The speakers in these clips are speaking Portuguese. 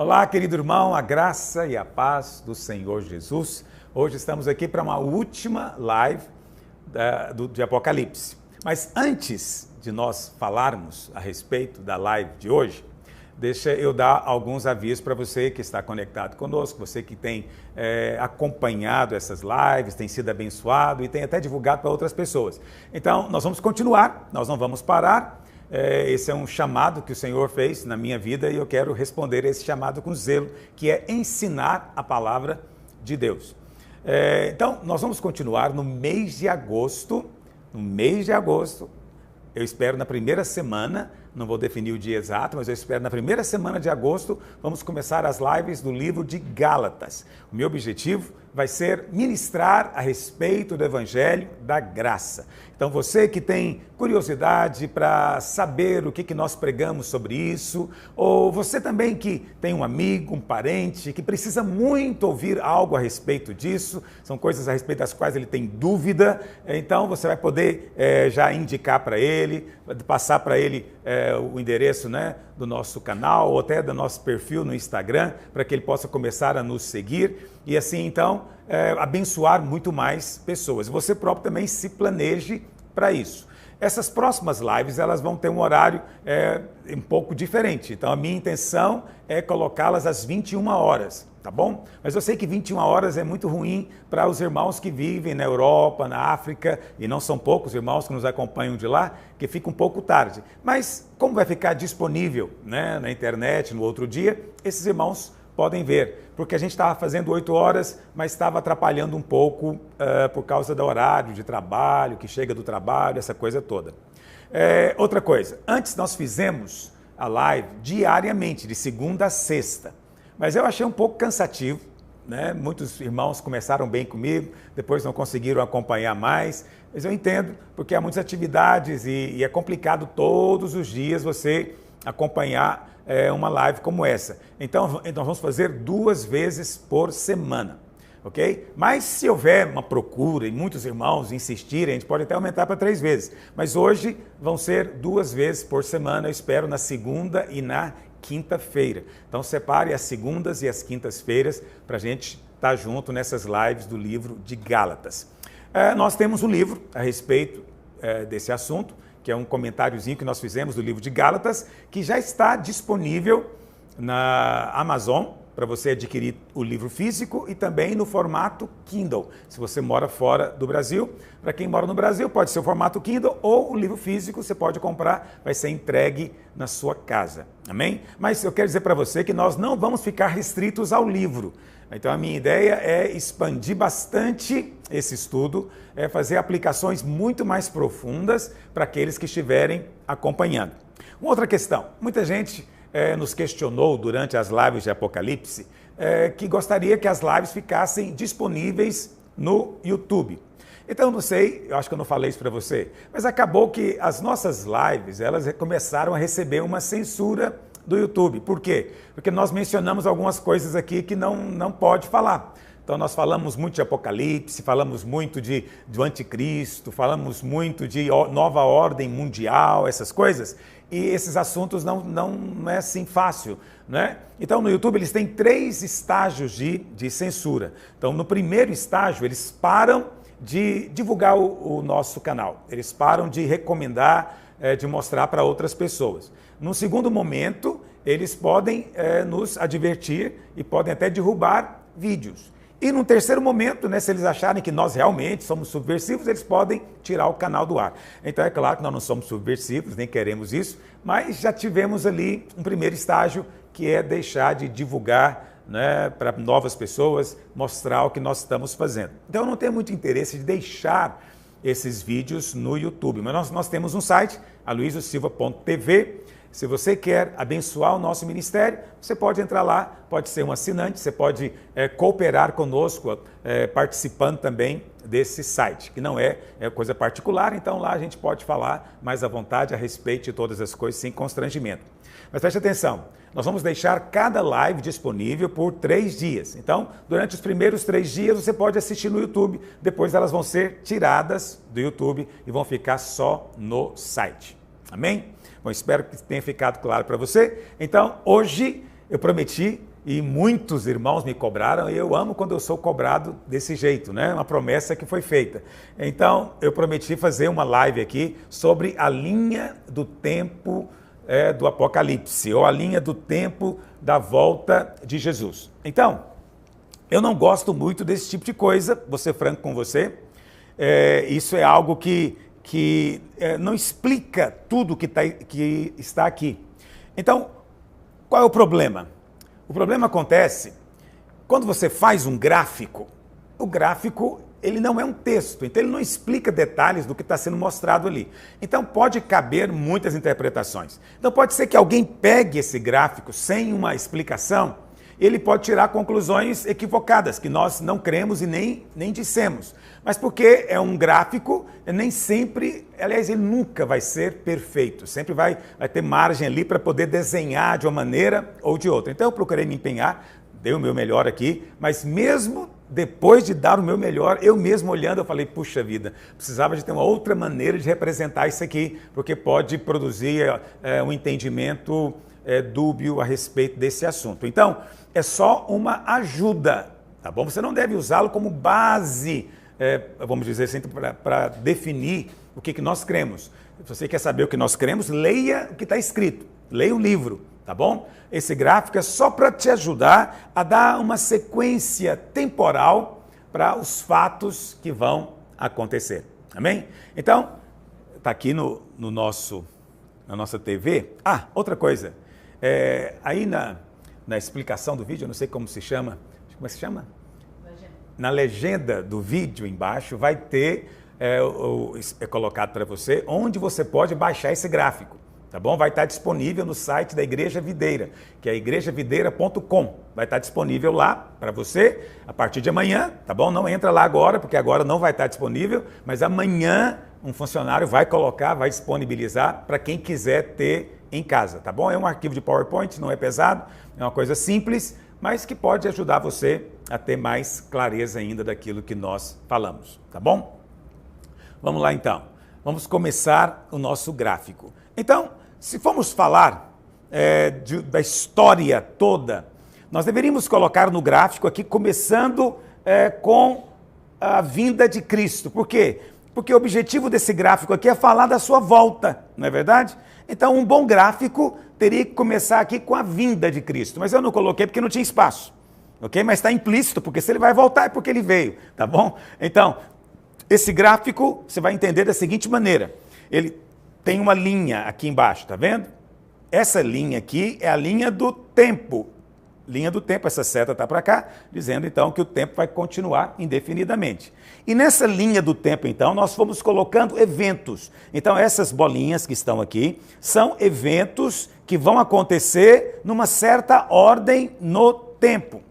Olá, querido irmão, a graça e a paz do Senhor Jesus. Hoje estamos aqui para uma última live de Apocalipse. Mas antes de nós falarmos a respeito da live de hoje, deixa eu dar alguns avisos para você que está conectado conosco, você que tem acompanhado essas lives, tem sido abençoado e tem até divulgado para outras pessoas. Então, nós vamos continuar, nós não vamos parar. Esse é um chamado que o Senhor fez na minha vida e eu quero responder a esse chamado com zelo, que é ensinar a palavra de Deus. Então, nós vamos continuar no mês de agosto. No mês de agosto, eu espero na primeira semana, não vou definir o dia exato, mas eu espero na primeira semana de agosto, vamos começar as lives do livro de Gálatas. O meu objetivo vai ser ministrar a respeito do Evangelho da Graça. Então você que tem curiosidade para saber o que nós pregamos sobre isso, ou você também que tem um amigo, um parente, que precisa muito ouvir algo a respeito disso, são coisas a respeito das quais ele tem dúvida, então você vai poder já indicar para ele, passar para ele o endereço, né, do nosso canal ou até do nosso perfil no Instagram, para que ele possa começar a nos seguir e assim então abençoar muito mais pessoas. Você próprio também se planeje para isso. Essas próximas lives elas vão ter um horário um pouco diferente, então a minha intenção é colocá-las às 21 horas, tá bom? Mas eu sei que 21 horas é muito ruim para os irmãos que vivem na Europa, na África, e não são poucos irmãos que nos acompanham de lá, que fica um pouco tarde. Mas como vai ficar disponível, né, na internet no outro dia, esses irmãos podem ver, porque a gente estava fazendo 8 horas, mas estava atrapalhando um pouco por causa do horário de trabalho, que chega do trabalho, essa coisa toda. Outra coisa, antes nós fizemos a live diariamente, de segunda a sexta, mas eu achei um pouco cansativo, né? Muitos irmãos começaram bem comigo, depois não conseguiram acompanhar mais, mas eu entendo, porque há muitas atividades e é complicado todos os dias você acompanhar uma live como essa. Então nós vamos fazer 2 vezes por semana, ok? Mas se houver uma procura e muitos irmãos insistirem, a gente pode até aumentar para 3 vezes. Mas hoje vão ser 2 vezes por semana, eu espero na segunda e na quinta-feira. Então separe as segundas e as quintas-feiras para a gente estar junto nessas lives do livro de Gálatas. Nós temos um livro a respeito desse assunto, que é um comentáriozinho que nós fizemos do livro de Gálatas, que já está disponível na Amazon, para você adquirir o livro físico e também no formato Kindle, se você mora fora do Brasil. Para quem mora no Brasil, pode ser o formato Kindle ou o livro físico, você pode comprar, vai ser entregue na sua casa, amém? Mas eu quero dizer para você que nós não vamos ficar restritos ao livro. Então a minha ideia é expandir bastante esse estudo, fazer aplicações muito mais profundas para aqueles que estiverem acompanhando. Uma outra questão, muita gente nos questionou durante as lives de Apocalipse que gostaria que as lives ficassem disponíveis no YouTube. Então, não sei, eu acho que eu não falei isso para você, mas acabou que as nossas lives, elas começaram a receber uma censura do YouTube. Por quê? Porque nós mencionamos algumas coisas aqui que não pode falar. Então nós falamos muito de Apocalipse, falamos muito do Anticristo, falamos muito de nova ordem mundial, essas coisas, e esses assuntos não é assim fácil, né? Então no YouTube eles têm 3 estágios de censura. Então no primeiro estágio eles param de divulgar o nosso canal, eles param de recomendar, de mostrar para outras pessoas. No segundo momento, eles podem nos advertir e podem até derrubar vídeos. E no terceiro momento, né, se eles acharem que nós realmente somos subversivos, eles podem tirar o canal do ar. Então é claro que nós não somos subversivos, nem queremos isso, mas já tivemos ali um primeiro estágio, que é deixar de divulgar, né, para novas pessoas, mostrar o que nós estamos fazendo. Então eu não tenho muito interesse de deixar esses vídeos no YouTube, mas nós temos um site, aloisiosilva.tv. Se você quer abençoar o nosso ministério, você pode entrar lá, pode ser um assinante, você pode cooperar conosco, participando também desse site, que não é coisa particular, então lá a gente pode falar mais à vontade a respeito de todas as coisas sem constrangimento. Mas preste atenção, nós vamos deixar cada live disponível por 3 dias. Então, durante os primeiros 3 dias você pode assistir no YouTube, depois elas vão ser tiradas do YouTube e vão ficar só no site. Amém? Bom, espero que tenha ficado claro para você. Então, hoje eu prometi e muitos irmãos me cobraram, e eu amo quando eu sou cobrado desse jeito, né? Uma promessa que foi feita. Então, eu prometi fazer uma live aqui sobre a linha do tempo do Apocalipse, ou a linha do tempo da volta de Jesus. Então, eu não gosto muito desse tipo de coisa, vou ser franco com você. Isso é algo que não explica tudo que está aqui. Então, qual é o problema? O problema acontece quando você faz um gráfico. O gráfico, ele não é um texto, então ele não explica detalhes do que está sendo mostrado ali. Então pode caber muitas interpretações. Então pode ser que alguém pegue esse gráfico sem uma explicação, ele pode tirar conclusões equivocadas, que nós não cremos e nem dissemos. Mas porque é um gráfico, nem sempre, aliás, ele nunca vai ser perfeito. Sempre vai ter margem ali para poder desenhar de uma maneira ou de outra. Então eu procurei me empenhar, dei o meu melhor aqui, mas mesmo depois de dar o meu melhor, eu mesmo olhando, eu falei, puxa vida, precisava de ter uma outra maneira de representar isso aqui, porque pode produzir um entendimento dúbio a respeito desse assunto. Então, é só uma ajuda, tá bom? Você não deve usá-lo como base, vamos dizer assim, para definir o que nós cremos. Se você quer saber o que nós cremos, leia o que está escrito, leia o livro, tá bom? Esse gráfico é só para te ajudar a dar uma sequência temporal para os fatos que vão acontecer, amém? Então, está aqui na nossa TV. Ah, outra coisa, aí na explicação do vídeo, eu não sei como se chama, como é que se chama? Legenda. Na legenda do vídeo embaixo vai ter, colocado para você, onde você pode baixar esse gráfico, tá bom? Vai estar disponível no site da Igreja Videira, que é igrejavideira.com, vai estar disponível lá para você, a partir de amanhã, tá bom? Não entra lá agora, porque agora não vai estar disponível, mas amanhã um funcionário vai colocar, vai disponibilizar para quem quiser ter em casa, tá bom? É um arquivo de PowerPoint, não é pesado, é uma coisa simples, mas que pode ajudar você a ter mais clareza ainda daquilo que nós falamos, tá bom? Vamos lá então, vamos começar o nosso gráfico. Então, se formos falar da história toda, nós deveríamos colocar no gráfico aqui, começando com a vinda de Cristo. Por quê? Porque o objetivo desse gráfico aqui é falar da sua volta, não é verdade? Então, um bom gráfico teria que começar aqui com a vinda de Cristo. Mas eu não coloquei porque não tinha espaço, ok? Mas está implícito, porque se ele vai voltar é porque ele veio, tá bom? Então, esse gráfico você vai entender da seguinte maneira. Ele tem uma linha aqui embaixo, tá vendo? Essa linha aqui é a linha do tempo. Linha do tempo, essa seta está para cá, dizendo então que o tempo vai continuar indefinidamente. E nessa linha do tempo, então, nós fomos colocando eventos. Então, essas bolinhas que estão aqui são eventos que vão acontecer numa certa ordem no tempo,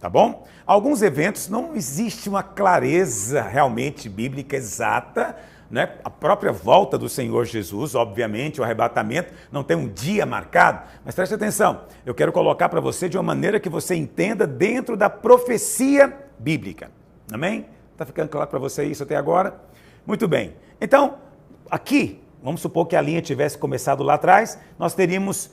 tá bom? Alguns eventos não existe uma clareza realmente bíblica exata, né? A própria volta do Senhor Jesus, obviamente, o arrebatamento, não tem um dia marcado, mas preste atenção, eu quero colocar para você de uma maneira que você entenda dentro da profecia bíblica, amém? Está ficando claro para você isso até agora? Muito bem, então, aqui, vamos supor que a linha tivesse começado lá atrás, nós teríamos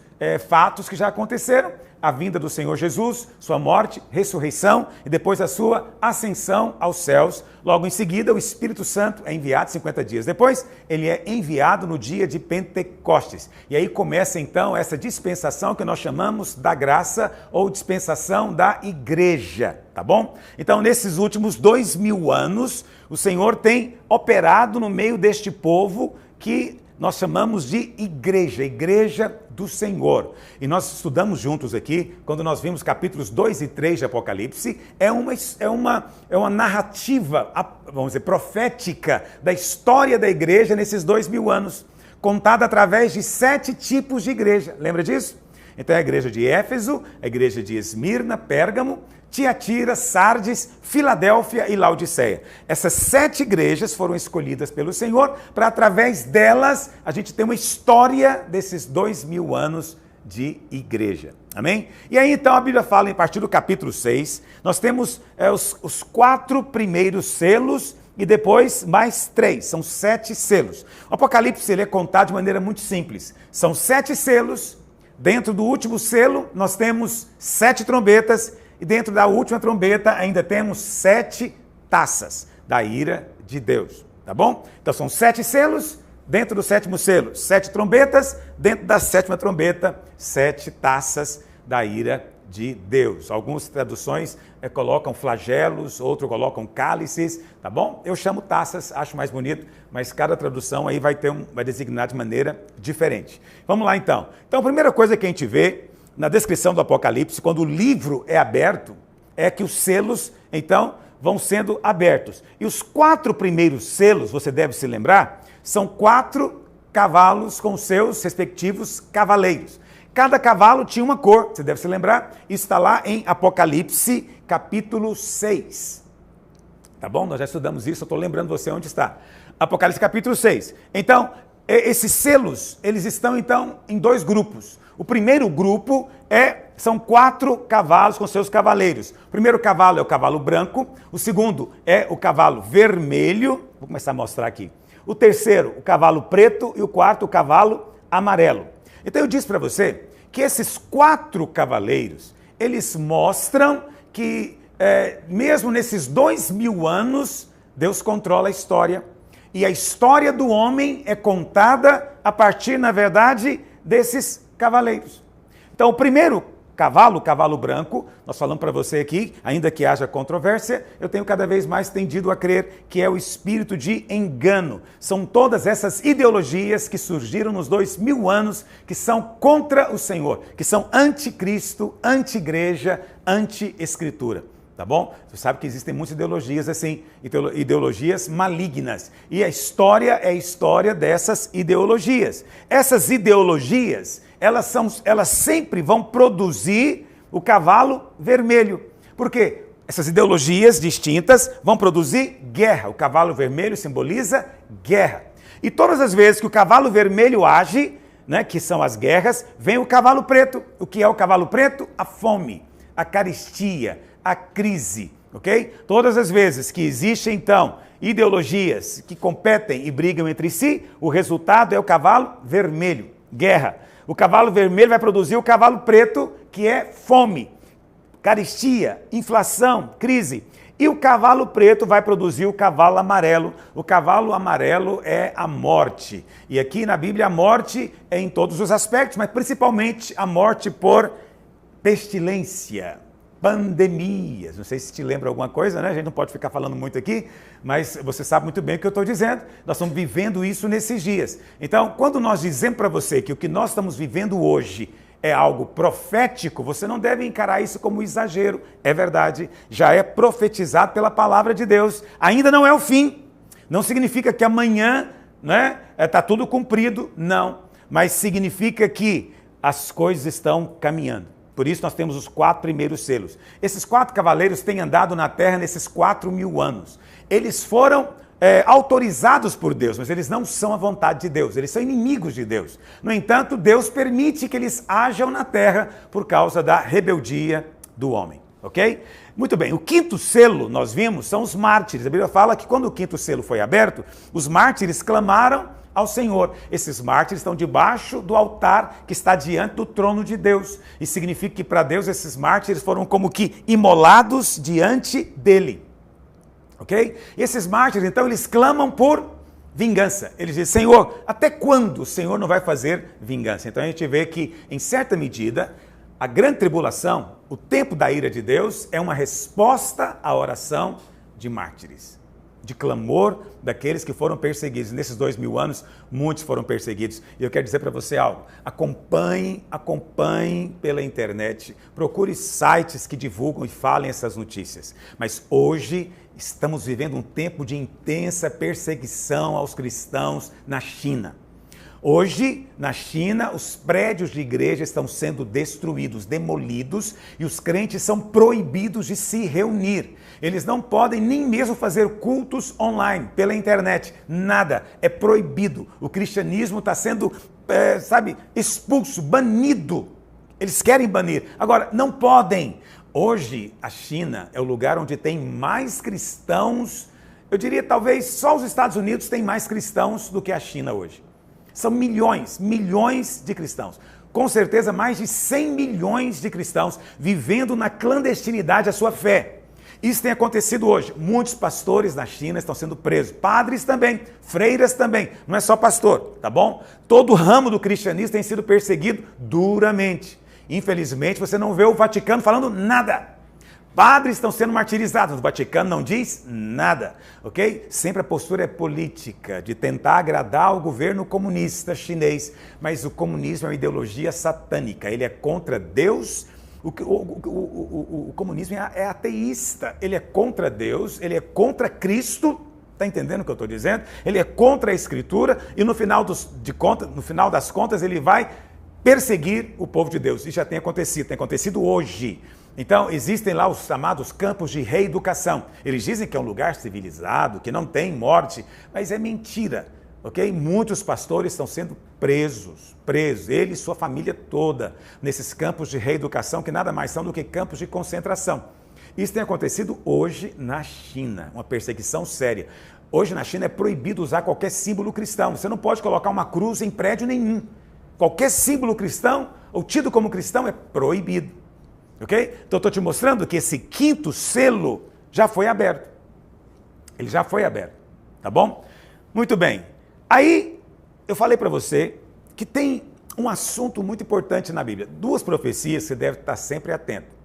fatos que já aconteceram, a vinda do Senhor Jesus, sua morte, ressurreição e depois a sua ascensão aos céus. Logo em seguida, o Espírito Santo é enviado 50 dias depois, ele é enviado no dia de Pentecostes. E aí começa então essa dispensação que nós chamamos da graça ou dispensação da igreja, tá bom? Então, nesses últimos 2000 anos, o Senhor tem operado no meio deste povo que nós chamamos de igreja do Senhor. E nós estudamos juntos aqui, quando nós vimos capítulos 2 e 3 de Apocalipse, é uma narrativa, vamos dizer, profética da história da igreja nesses 2000 anos, contada através de 7 tipos de igreja. Lembra disso? Então é a igreja de Éfeso, a igreja de Esmirna, Pérgamo, Tiatira, Sardes, Filadélfia e Laodiceia. Essas 7 igrejas foram escolhidas pelo Senhor para, através delas, a gente ter uma história desses 2000 anos de igreja. Amém? E aí, então, a Bíblia fala, a partir do capítulo 6, nós temos os 4 primeiros selos e depois mais 3, são 7 selos. O Apocalipse ele é contado de maneira muito simples. São 7 selos, Dentro do último selo, nós temos 7 trombetas, e dentro da última trombeta ainda temos 7 taças da ira de Deus, tá bom? Então são 7 selos, dentro do 7º selo, 7 trombetas, dentro da 7ª trombeta, 7 taças da ira de Deus. Algumas traduções colocam flagelos, outros colocam cálices, tá bom? Eu chamo taças, acho mais bonito, mas cada tradução aí vai designar de maneira diferente. Vamos lá então. Então a primeira coisa que a gente vê na descrição do Apocalipse, quando o livro é aberto, é que os selos, então, vão sendo abertos. E os 4 primeiros selos, você deve se lembrar, são 4 cavalos com seus respectivos cavaleiros. Cada cavalo tinha uma cor, você deve se lembrar, isso está lá em Apocalipse, capítulo 6. Tá bom? Nós já estudamos isso, eu estou lembrando você onde está. Apocalipse, capítulo 6. Então, esses selos, eles estão, então, em 2 grupos. O primeiro grupo são 4 cavalos com seus cavaleiros. O primeiro cavalo é o cavalo branco, o segundo é o cavalo vermelho, vou começar a mostrar aqui. O terceiro, o cavalo preto, e o quarto, o cavalo amarelo. Então eu disse para você que esses 4 cavaleiros, eles mostram que mesmo nesses 2000 anos, Deus controla a história. E a história do homem é contada a partir, na verdade, desses cavaleiros. Então o primeiro cavalo, o cavalo branco, nós falamos para você aqui, ainda que haja controvérsia, eu tenho cada vez mais tendido a crer que é o espírito de engano. São todas essas ideologias que surgiram nos 2000 anos, que são contra o Senhor, que são anticristo, anti-igreja, anti-escritura. Tá bom? Você sabe que existem muitas ideologias assim, ideologias malignas. E a história é a história dessas ideologias. Essas ideologias, elas sempre vão produzir o cavalo vermelho. Por quê? Essas ideologias distintas vão produzir guerra. O cavalo vermelho simboliza guerra. E todas as vezes que o cavalo vermelho age, né, que são as guerras, vem o cavalo preto. O que é o cavalo preto? A fome, a carestia, a crise, ok? Todas as vezes que existem, então, ideologias que competem e brigam entre si, o resultado é o cavalo vermelho, guerra. O cavalo vermelho vai produzir o cavalo preto, que é fome, carestia, inflação, crise. E o cavalo preto vai produzir o cavalo amarelo. O cavalo amarelo é a morte. E aqui na Bíblia a morte é em todos os aspectos, mas principalmente a morte por pestilência. Pandemias, não sei se te lembra alguma coisa, né? A gente não pode ficar falando muito aqui, mas você sabe muito bem o que eu estou dizendo. Nós estamos vivendo isso nesses dias. Então, quando nós dizemos para você que o que nós estamos vivendo hoje é algo profético, você não deve encarar isso como exagero. É verdade, já é profetizado pela palavra de Deus. Ainda não é o fim. Não significa que amanhã, né, está tudo cumprido, não. Mas significa que as coisas estão caminhando. Por isso nós temos os 4 primeiros selos. Esses 4 cavaleiros têm andado na terra nesses 4000 anos. Eles foram autorizados por Deus, mas eles não são a vontade de Deus. Eles são inimigos de Deus. No entanto, Deus permite que eles hajam na terra por causa da rebeldia do homem. Ok? Muito bem. O 5º selo, nós vimos, são os mártires. A Bíblia fala que quando o 5º selo foi aberto, os mártires clamaram ao Senhor. Esses mártires estão debaixo do altar que está diante do trono de Deus. E significa que para Deus esses mártires foram como que imolados diante dele. Ok? E esses mártires, então, eles clamam por vingança. Eles dizem, Senhor, até quando o Senhor não vai fazer vingança? Então a gente vê que, em certa medida, a grande tribulação, o tempo da ira de Deus, é uma resposta à oração de mártires, de clamor daqueles que foram perseguidos. Nesses 2000 anos, muitos foram perseguidos. E eu quero dizer para você algo, acompanhe pela internet, procure sites que divulgam e falem essas notícias. Mas hoje estamos vivendo um tempo de intensa perseguição aos cristãos na China. Hoje, na China, os prédios de igreja estão sendo destruídos, demolidos, e os crentes são proibidos de se reunir. Eles não podem nem mesmo fazer cultos online, pela internet. Nada, é proibido. O cristianismo está sendo, expulso, banido. Eles querem banir. Agora, não podem. Hoje, a China é o lugar onde tem mais cristãos. Eu diria, talvez, só os Estados Unidos têm mais cristãos do que a China hoje. São milhões de cristãos. com certeza mais de 100 milhões de cristãos vivendo na clandestinidade a sua fé. Isso tem acontecido hoje. Muitos pastores na China estão sendo presos. Padres também, freiras também. Não é só pastor, tá bom? Todo ramo do cristianismo tem sido perseguido duramente. Infelizmente, você não vê o Vaticano falando nada. Padres estão sendo martirizados. O Vaticano não diz nada, ok? Sempre a postura é política, de tentar agradar o governo comunista chinês. Mas o comunismo é uma ideologia satânica. Ele é contra Deus. O comunismo é ateísta, ele é contra Deus, ele é contra Cristo, está entendendo o que eu estou dizendo? Ele é contra a Escritura e no final das contas ele vai perseguir o povo de Deus. Isso já tem acontecido hoje. Então, existem lá os chamados campos de reeducação. Eles dizem que é um lugar civilizado, que não tem morte, mas é mentira. Ok? Muitos pastores estão sendo presos, ele e sua família toda, nesses campos de reeducação, que nada mais são do que campos de concentração. Isso tem acontecido hoje na China, uma perseguição séria. Hoje na China é proibido usar qualquer símbolo cristão. Você não pode colocar uma cruz em prédio nenhum. Qualquer símbolo cristão, ou tido como cristão, é proibido. Ok? Então eu estou te mostrando que esse quinto selo já foi aberto. Ele já foi aberto, tá bom? Muito bem. Aí, eu falei para você que tem um assunto muito importante na Bíblia. Duas profecias que você deve estar sempre atento.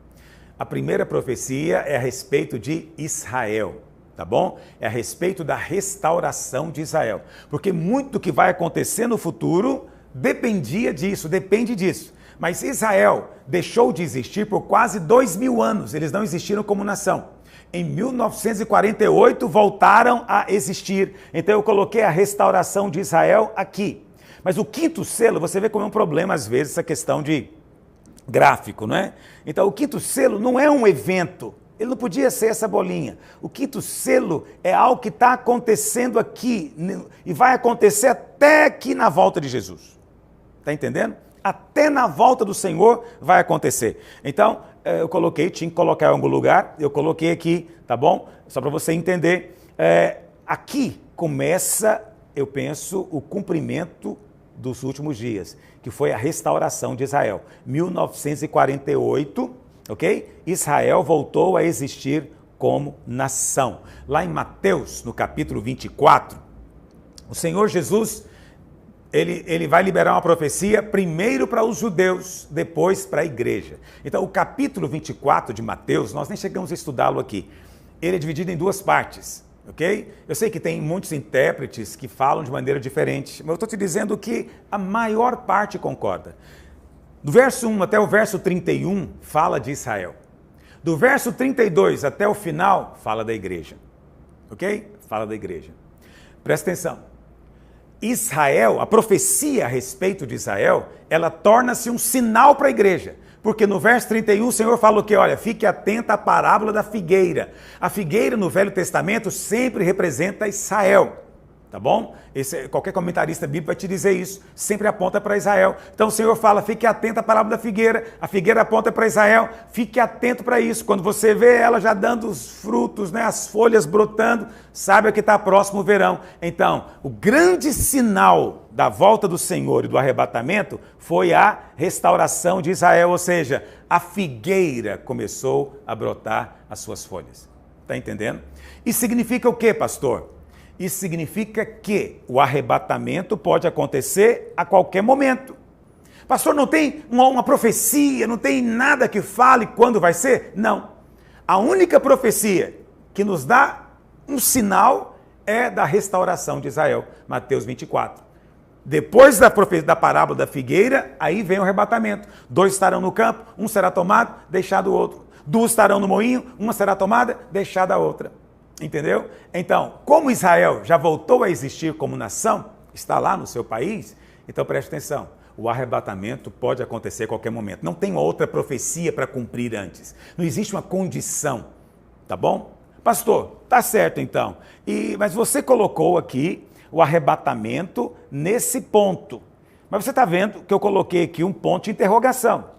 A primeira profecia é a respeito de Israel, tá bom? É a respeito da restauração de Israel. Porque muito do que vai acontecer no futuro depende disso. Mas Israel deixou de existir por quase 2000 anos. Eles não existiram como nação. Em 1948 voltaram a existir. Então eu coloquei a restauração de Israel aqui. Mas o quinto selo, você vê como é um problema às vezes essa questão de gráfico, não é? Então o quinto selo não é um evento. Ele não podia ser essa bolinha. O quinto selo é algo que está acontecendo aqui e vai acontecer até aqui na volta de Jesus. Está entendendo? Até na volta do Senhor vai acontecer. Então, eu coloquei, tinha que colocar em algum lugar, eu coloquei aqui, tá bom? Só para você entender. Aqui começa, eu penso, o cumprimento dos últimos dias, que foi a restauração de Israel. 1948, ok? Israel voltou a existir como nação. Lá em Mateus, no capítulo 24, o Senhor Jesus... Ele vai liberar uma profecia primeiro para os judeus, depois para a igreja. Então, o capítulo 24 de Mateus, nós nem chegamos a estudá-lo aqui. Ele é dividido em duas partes, ok? Eu sei que tem muitos intérpretes que falam de maneira diferente, mas eu estou te dizendo que a maior parte concorda. Do verso 1 até o verso 31, fala de Israel. Do verso 32 até o final, fala da igreja, ok? Fala da igreja. Presta atenção. Israel, a profecia a respeito de Israel, ela torna-se um sinal para a igreja. Porque no verso 31 o Senhor fala o quê? Olha, fique atento à parábola da figueira. A figueira no Velho Testamento sempre representa Israel. Tá bom? Qualquer comentarista bíblico vai te dizer isso. Sempre aponta para Israel. Então o Senhor fala, fique atento à parábola da figueira. A figueira aponta para Israel. Fique atento para isso. Quando você vê ela já dando os frutos, né, as folhas brotando, saiba que está próximo o verão. Então, o grande sinal da volta do Senhor e do arrebatamento foi a restauração de Israel. Ou seja, a figueira começou a brotar as suas folhas. Está entendendo? Isso significa o quê, pastor? Isso significa que o arrebatamento pode acontecer a qualquer momento. Pastor, não tem uma profecia, não tem nada que fale quando vai ser? Não. A única profecia que nos dá um sinal é da restauração de Israel, Mateus 24. Depois da parábola da figueira, aí vem o arrebatamento. 2 estarão no campo, um será tomado, deixado o outro. 2 estarão no moinho, uma será tomada, deixada a outra. Entendeu? Então, como Israel já voltou a existir como nação, está lá no seu país, então preste atenção, o arrebatamento pode acontecer a qualquer momento. Não tem outra profecia para cumprir antes. Não existe uma condição, tá bom? Pastor, tá certo então. Mas você colocou aqui o arrebatamento nesse ponto. Mas você está vendo que eu coloquei aqui um ponto de interrogação.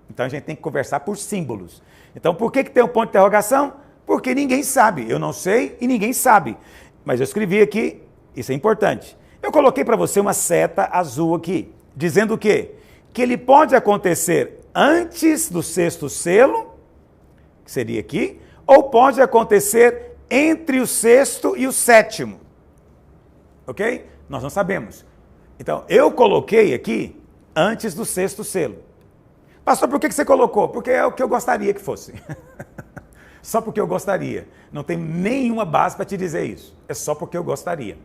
Então a gente tem que conversar por símbolos. Então por que tem um ponto de interrogação? Porque ninguém sabe, eu não sei e ninguém sabe. Mas eu escrevi aqui, isso é importante. Eu coloquei para você uma seta azul aqui, dizendo o quê? que ele pode acontecer antes do sexto selo, que seria aqui, ou pode acontecer entre o sexto e o sétimo. Ok? Nós não sabemos. Então, eu coloquei aqui antes do sexto selo. Pastor, por que você colocou? Porque é o que eu gostaria que fosse. Só porque eu gostaria. Não tem nenhuma base para te dizer isso. É só porque eu gostaria.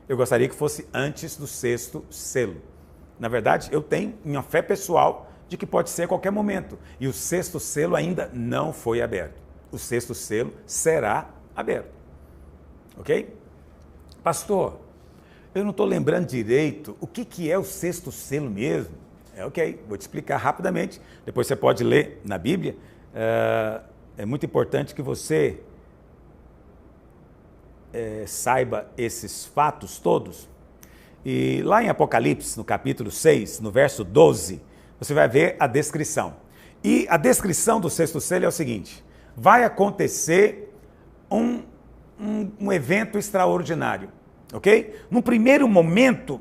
Eu gostaria que fosse antes do sexto selo. Na verdade, eu tenho minha fé pessoal de que pode ser a qualquer momento. E o sexto selo ainda não foi aberto. O sexto selo será aberto. Ok? Pastor, eu não estou lembrando direito o que é o sexto selo mesmo. Ok, vou te explicar rapidamente. Depois você pode ler na Bíblia. É muito importante que você saiba esses fatos todos. E lá em Apocalipse, no capítulo 6, no verso 12, você vai ver a descrição. E a descrição do sexto selo é o seguinte: vai acontecer um evento extraordinário, ok? No primeiro momento,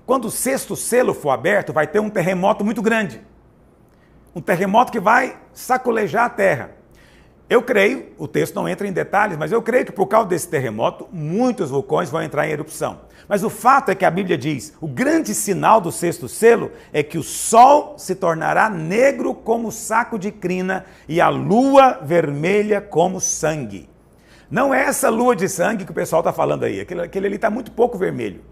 quando o sexto selo for aberto, vai ter um terremoto muito grande. Um terremoto que vai sacolejar a terra. Eu creio, o texto não entra em detalhes, mas eu creio que por causa desse terremoto, muitos vulcões vão entrar em erupção. Mas o fato é que a Bíblia diz, o grande sinal do sexto selo é que o sol se tornará negro como saco de crina e a lua vermelha como sangue. Não é essa lua de sangue que o pessoal está falando aí, aquele ali está muito pouco vermelho.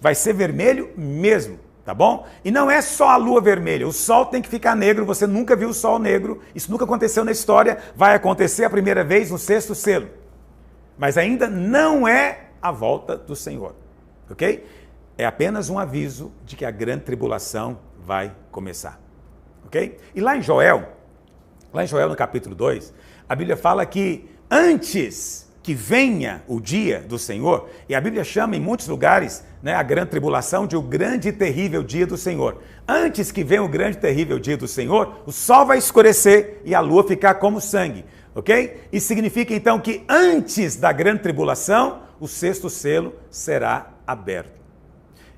Vai ser vermelho mesmo, tá bom? E não é só a lua vermelha, o sol tem que ficar negro, você nunca viu o sol negro, isso nunca aconteceu na história, vai acontecer a primeira vez no sexto selo. Mas ainda não é a volta do Senhor, ok? É apenas um aviso de que a grande tribulação vai começar, ok? E lá em Joel no capítulo 2, a Bíblia fala que antes que venha o dia do Senhor, e a Bíblia chama em muitos lugares, né, a grande tribulação de o grande e terrível dia do Senhor. Antes que venha o grande e terrível dia do Senhor, o sol vai escurecer e a lua ficar como sangue, ok? Isso significa então que antes da grande tribulação, o sexto selo será aberto.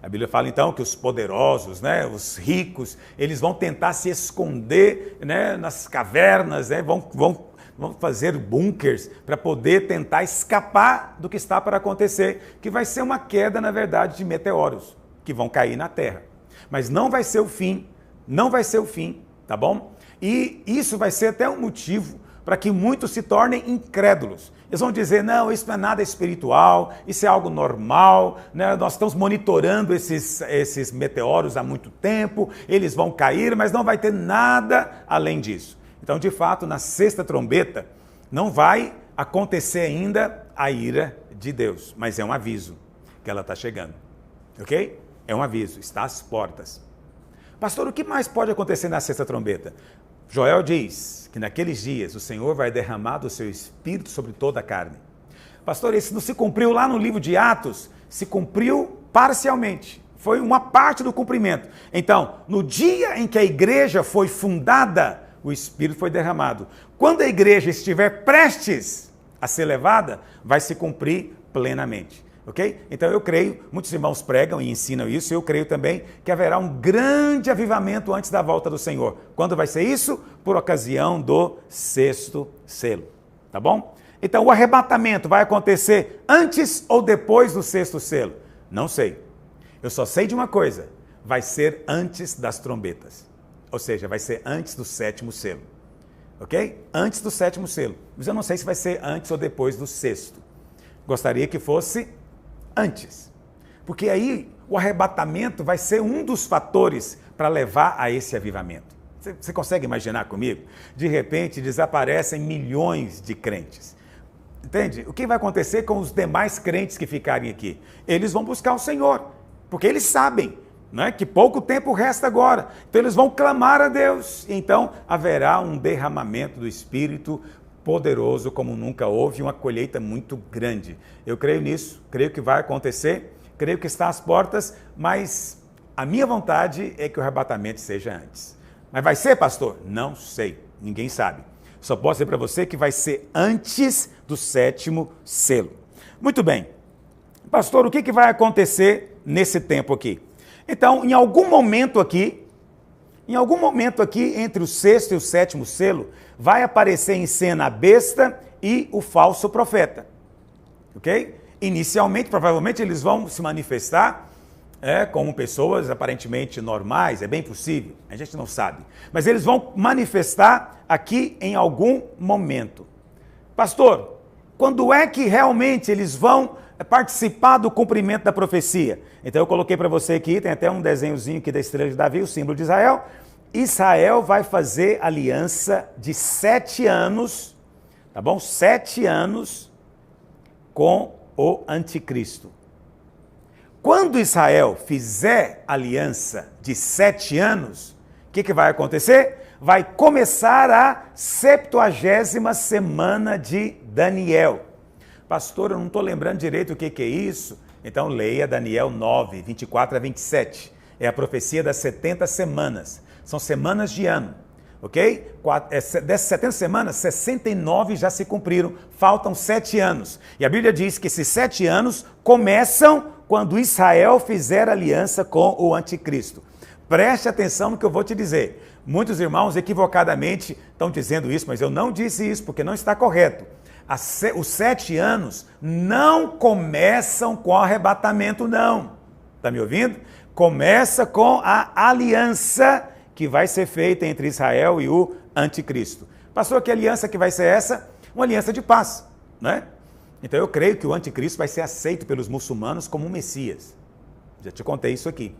A Bíblia fala então que os poderosos, né, os ricos, eles vão tentar se esconder, né, nas cavernas, né, vão fazer bunkers para poder tentar escapar do que está para acontecer, que vai ser uma queda, na verdade, de meteoros que vão cair na Terra. Mas não vai ser o fim, tá bom? E isso vai ser até um motivo para que muitos se tornem incrédulos. Eles vão dizer, não, isso não é nada espiritual, isso é algo normal, né? Nós estamos monitorando esses meteoros há muito tempo, eles vão cair, mas não vai ter nada além disso. Então, de fato, na sexta trombeta, não vai acontecer ainda a ira de Deus, mas é um aviso que ela está chegando, ok? É um aviso, está às portas. Pastor, o que mais pode acontecer na sexta trombeta? Joel diz que naqueles dias o Senhor vai derramar do seu Espírito sobre toda a carne. Pastor, isso não se cumpriu lá no livro de Atos, se cumpriu parcialmente. Foi uma parte do cumprimento. Então, no dia em que a igreja foi fundada, o Espírito foi derramado. Quando a igreja estiver prestes a ser levada, vai se cumprir plenamente. Ok? Então eu creio, muitos irmãos pregam e ensinam isso, eu creio também que haverá um grande avivamento antes da volta do Senhor. Quando vai ser isso? Por ocasião do sexto selo. Tá bom? Então o arrebatamento vai acontecer antes ou depois do sexto selo? Não sei. Eu só sei de uma coisa, vai ser antes das trombetas. Ou seja, vai ser antes do sétimo selo, ok? Antes do sétimo selo. Mas eu não sei se vai ser antes ou depois do sexto. Gostaria que fosse antes. Porque aí o arrebatamento vai ser um dos fatores para levar a esse avivamento. Você consegue imaginar comigo? De repente desaparecem milhões de crentes. Entende? O que vai acontecer com os demais crentes que ficarem aqui? Eles vão buscar o Senhor, porque eles sabem, né, que pouco tempo resta agora. Então eles vão clamar a Deus. E então haverá um derramamento do Espírito poderoso como nunca houve, uma colheita muito grande. Eu creio nisso, creio que vai acontecer, creio que está às portas, mas a minha vontade é que o arrebatamento seja antes. Mas vai ser, pastor? Não sei, ninguém sabe. Só posso dizer para você que vai ser antes do sétimo selo. Muito bem. Pastor, o que vai acontecer nesse tempo aqui? Então, em algum momento aqui, Em algum momento aqui, entre o sexto e o sétimo selo, vai aparecer em cena a besta e o falso profeta. Ok? Inicialmente, provavelmente, eles vão se manifestar como pessoas aparentemente normais, é bem possível, a gente não sabe. Mas eles vão manifestar aqui em algum momento. Pastor, quando é que realmente eles vão participar do cumprimento da profecia? Então eu coloquei para você aqui, tem até um desenhozinho aqui da estrela de Davi, o símbolo de Israel. Israel vai fazer aliança de 7 anos, tá bom? 7 anos com o anticristo. Quando Israel fizer aliança de 7 anos, o que vai acontecer? Vai começar a 70ª semana de Daniel. Pastor, eu não estou lembrando direito o que é isso. Então leia Daniel 9, 24 a 27. É a profecia das 70 semanas. São semanas de ano, ok? Dessas 70 semanas, 69 já se cumpriram. Faltam 7 anos. E a Bíblia diz que esses 7 anos começam quando Israel fizer aliança com o anticristo. Preste atenção no que eu vou te dizer. Muitos irmãos equivocadamente estão dizendo isso, mas eu não disse isso porque não está correto. Os 7 anos não começam com arrebatamento, não. Está me ouvindo? Começa com a aliança que vai ser feita entre Israel e o anticristo. Pastor, que aliança que vai ser essa? Uma aliança de paz, né? Então eu creio que o anticristo vai ser aceito pelos muçulmanos como um Messias. Já te contei isso aqui.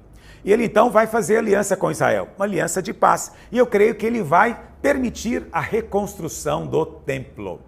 E ele então vai fazer aliança com Israel, uma aliança de paz. E eu creio que ele vai permitir a reconstrução do templo.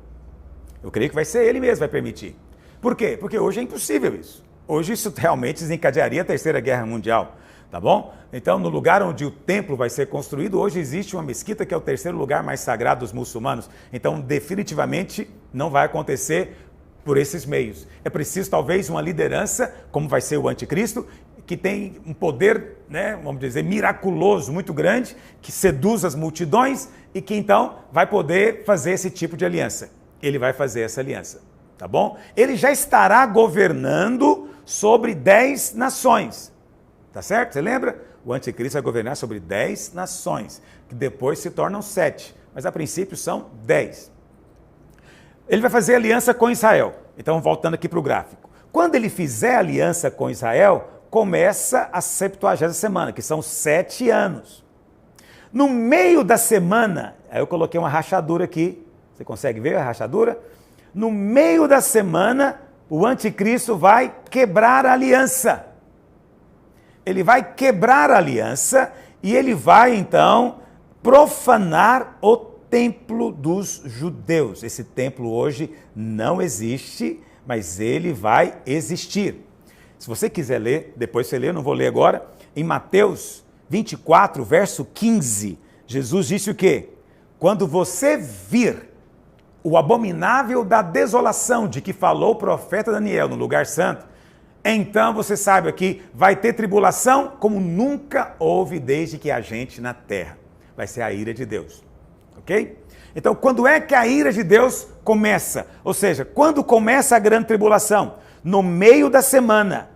Eu creio que vai ser ele mesmo que vai permitir. Por quê? Porque hoje é impossível isso. Hoje isso realmente desencadearia a Terceira Guerra Mundial, tá bom? Então, no lugar onde o templo vai ser construído, hoje existe uma mesquita que é o terceiro lugar mais sagrado dos muçulmanos. Então, definitivamente não vai acontecer por esses meios. É preciso talvez uma liderança, como vai ser o anticristo, que tem um poder, né, vamos dizer, miraculoso, muito grande, que seduz as multidões e que então vai poder fazer esse tipo de aliança. Ele vai fazer essa aliança, tá bom? Ele já estará governando sobre 10 nações, tá certo? Você lembra? O anticristo vai governar sobre 10 nações, que depois se tornam 7, mas a princípio são 10. Ele vai fazer aliança com Israel. Então, voltando aqui para o gráfico. Quando ele fizer aliança com Israel, começa a 70ª semana, que são 7 anos. No meio da semana, aí eu coloquei uma rachadura aqui, você consegue ver a rachadura? No meio da semana, o anticristo vai quebrar a aliança. Ele vai quebrar a aliança e ele vai, então, profanar o templo dos judeus. Esse templo hoje não existe, mas ele vai existir. Se você quiser ler, depois você lê, eu não vou ler agora. Em Mateus 24, verso 15, Jesus disse o quê? Quando você vir o abominável da desolação de que falou o profeta Daniel no lugar santo, então você sabe que vai ter tribulação como nunca houve desde que há gente na terra. Vai ser a ira de Deus. Ok? Então, quando é que a ira de Deus começa? Ou seja, quando começa a grande tribulação? No meio da semana.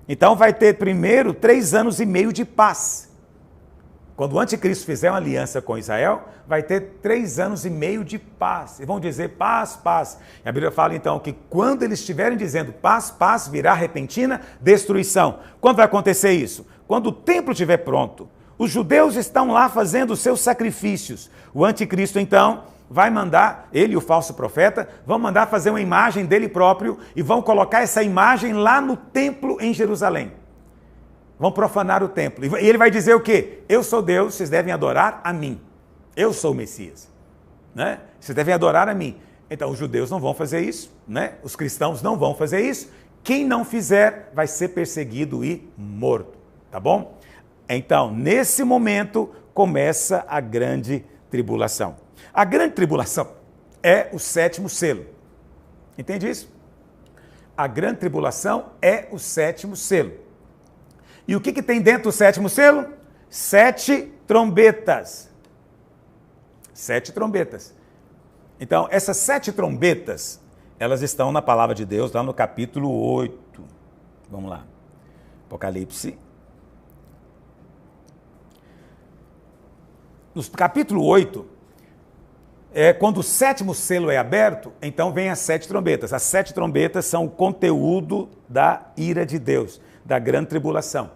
Então, vai ter primeiro 3 anos e meio de paz. Quando o anticristo fizer uma aliança com Israel, vai ter 3 anos e meio de paz. E vão dizer paz, paz. E a Bíblia fala então que quando eles estiverem dizendo paz, paz, virá repentina destruição. Quando vai acontecer isso? Quando o templo estiver pronto. Os judeus estão lá fazendo os seus sacrifícios. O anticristo, então, vai mandar, ele e o falso profeta, vão mandar fazer uma imagem dele próprio e vão colocar essa imagem lá no templo em Jerusalém. Vão profanar o templo. E ele vai dizer o quê? Eu sou Deus, vocês devem adorar a mim. Eu sou o Messias. Né? Vocês devem adorar a mim. Então, os judeus não vão fazer isso, né? Os cristãos não vão fazer isso. Quem não fizer vai ser perseguido e morto. Tá bom? Então, nesse momento, começa a grande tribulação. A grande tribulação é o 7º selo. Entende isso? A grande tribulação é o 7º selo. E o que tem dentro do 7º selo? 7 trombetas. 7 trombetas. Então, essas 7 trombetas, elas estão na palavra de Deus, lá no capítulo 8. Vamos lá. Apocalipse. no capítulo 8, quando o sétimo selo é aberto, então vem as 7 trombetas. As 7 trombetas são o conteúdo da ira de Deus, da grande tribulação.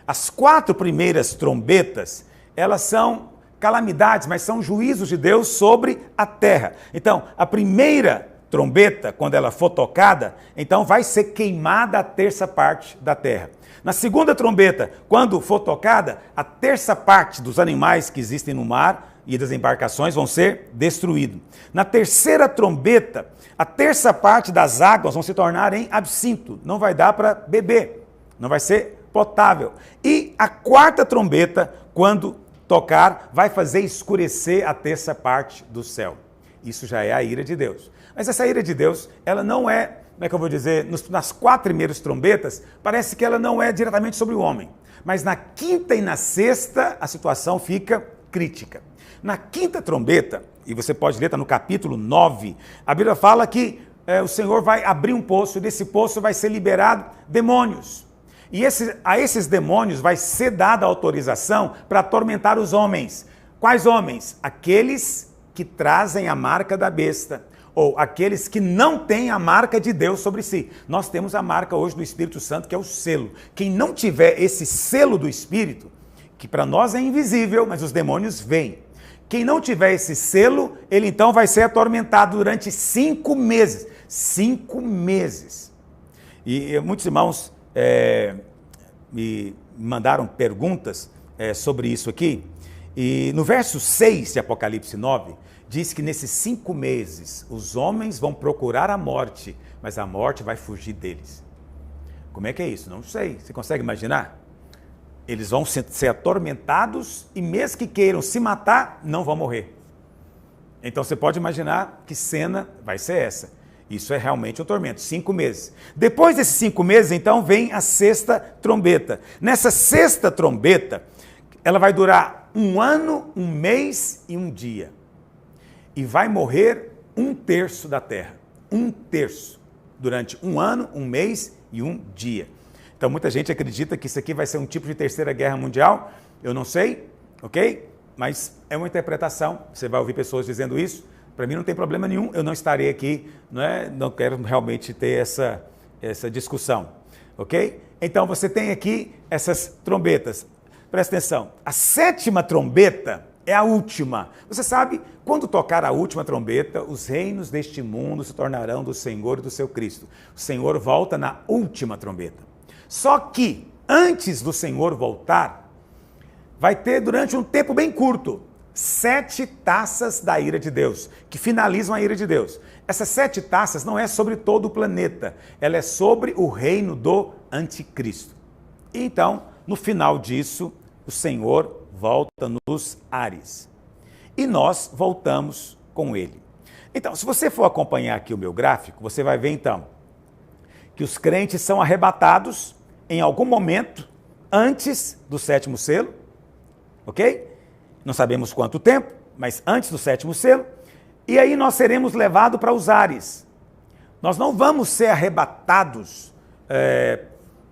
As 4 primeiras trombetas, elas são calamidades, mas são juízos de Deus sobre a terra. Então, a primeira trombeta, quando ela for tocada, então vai ser queimada a terça parte da terra. Na segunda trombeta, quando for tocada, a terça parte dos animais que existem no mar e das embarcações vão ser destruídos. Na terceira trombeta, a terça parte das águas vão se tornar em absinto, não vai dar para beber, não vai ser potável. E a quarta trombeta, quando tocar, vai fazer escurecer a terça parte do céu. Isso já é a ira de Deus. Mas essa ira de Deus, ela não é, como é que eu vou dizer, nas 4 primeiras trombetas, parece que ela não é diretamente sobre o homem. Mas na quinta e na sexta, a situação fica crítica. Na quinta trombeta, e você pode ler, está no capítulo 9, a Bíblia fala que o Senhor vai abrir um poço, e desse poço vai ser liberado demônios. E a esses demônios vai ser dada autorização para atormentar os homens. Quais homens? Aqueles que trazem a marca da besta, ou aqueles que não têm a marca de Deus sobre si. Nós temos a marca hoje do Espírito Santo, que é o selo. Quem não tiver esse selo do Espírito, que para nós é invisível, mas os demônios veem. Quem não tiver esse selo, ele então vai ser atormentado durante 5 meses. 5 meses. E muitos irmãos me mandaram perguntas sobre isso aqui. E no verso 6 de Apocalipse 9, diz que nesses 5 meses os homens vão procurar a morte, mas a morte vai fugir deles. Como é que é isso? Não sei. Você consegue imaginar? Eles vão ser atormentados e mesmo que queiram se matar, não vão morrer. Então você pode imaginar que cena vai ser essa. Isso é realmente um tormento, 5 meses. Depois desses 5 meses, então, vem a sexta trombeta. Nessa sexta trombeta, ela vai durar 1 ano, 1 mês e 1 dia. E vai morrer 1/3 da terra. 1/3. Durante 1 ano, 1 mês e 1 dia. Então, muita gente acredita que isso aqui vai ser um tipo de terceira guerra mundial. Eu não sei, ok? Mas é uma interpretação. Você vai ouvir pessoas dizendo isso. Para mim não tem problema nenhum, eu não estarei aqui, não quero realmente ter essa discussão, ok? Então você tem aqui essas trombetas, presta atenção, a 7ª trombeta é a última. Você sabe, quando tocar a última trombeta, os reinos deste mundo se tornarão do Senhor e do seu Cristo. O Senhor volta na última trombeta. Só que, antes do Senhor voltar, vai ter durante um tempo bem curto, 7 taças da ira de Deus, que finalizam a ira de Deus. Essas 7 taças não é sobre todo o planeta, ela é sobre o reino do anticristo. E então, no final disso, o Senhor volta nos ares. E nós voltamos com ele. Então, se você for acompanhar aqui o meu gráfico, você vai ver então que os crentes são arrebatados em algum momento antes do 7º selo, ok? Não sabemos quanto tempo, mas antes do 7º selo, e aí nós seremos levados para os ares. Nós não vamos ser arrebatados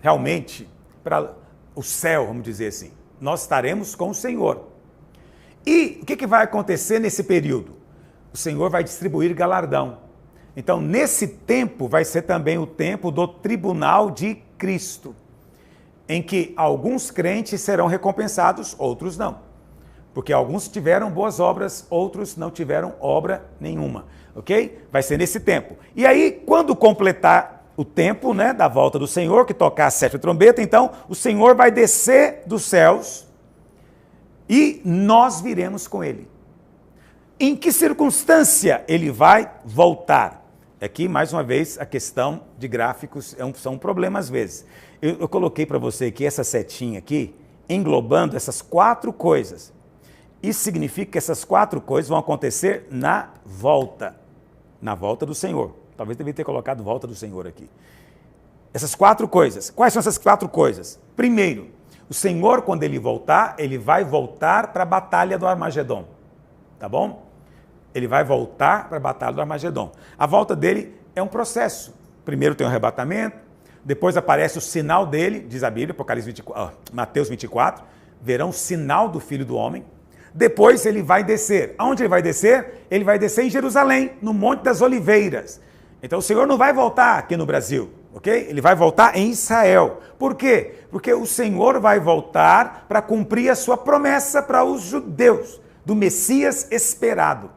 realmente para o céu, vamos dizer assim. Nós estaremos com o Senhor. E o que vai acontecer nesse período? O Senhor vai distribuir galardão. Então, nesse tempo, vai ser também o tempo do tribunal de Cristo, em que alguns crentes serão recompensados, outros não. Porque alguns tiveram boas obras, outros não tiveram obra nenhuma, ok? Vai ser nesse tempo. E aí, quando completar o tempo, da volta do Senhor, que tocar a 7ª trombeta, então o Senhor vai descer dos céus e nós viremos com ele. Em que circunstância ele vai voltar? Aqui, mais uma vez, a questão de gráficos são um problema às vezes. Eu coloquei para você aqui essa setinha aqui, englobando essas 4 coisas. Isso significa que essas 4 coisas vão acontecer na volta do Senhor. Talvez devia ter colocado volta do Senhor aqui. Essas 4 coisas. Quais são essas 4 coisas? Primeiro, o Senhor, quando ele voltar, ele vai voltar para a batalha do Armagedon. Tá bom? Ele vai voltar para a batalha do Armagedon. A volta dele é um processo. Primeiro tem o arrebatamento, depois aparece o sinal dele, diz a Bíblia, Mateus 24, verão o sinal do Filho do Homem. Depois ele vai descer. Aonde ele vai descer? Ele vai descer em Jerusalém, no Monte das Oliveiras. Então o Senhor não vai voltar aqui no Brasil, ok? Ele vai voltar em Israel. Por quê? Porque o Senhor vai voltar para cumprir a sua promessa para os judeus, do Messias esperado.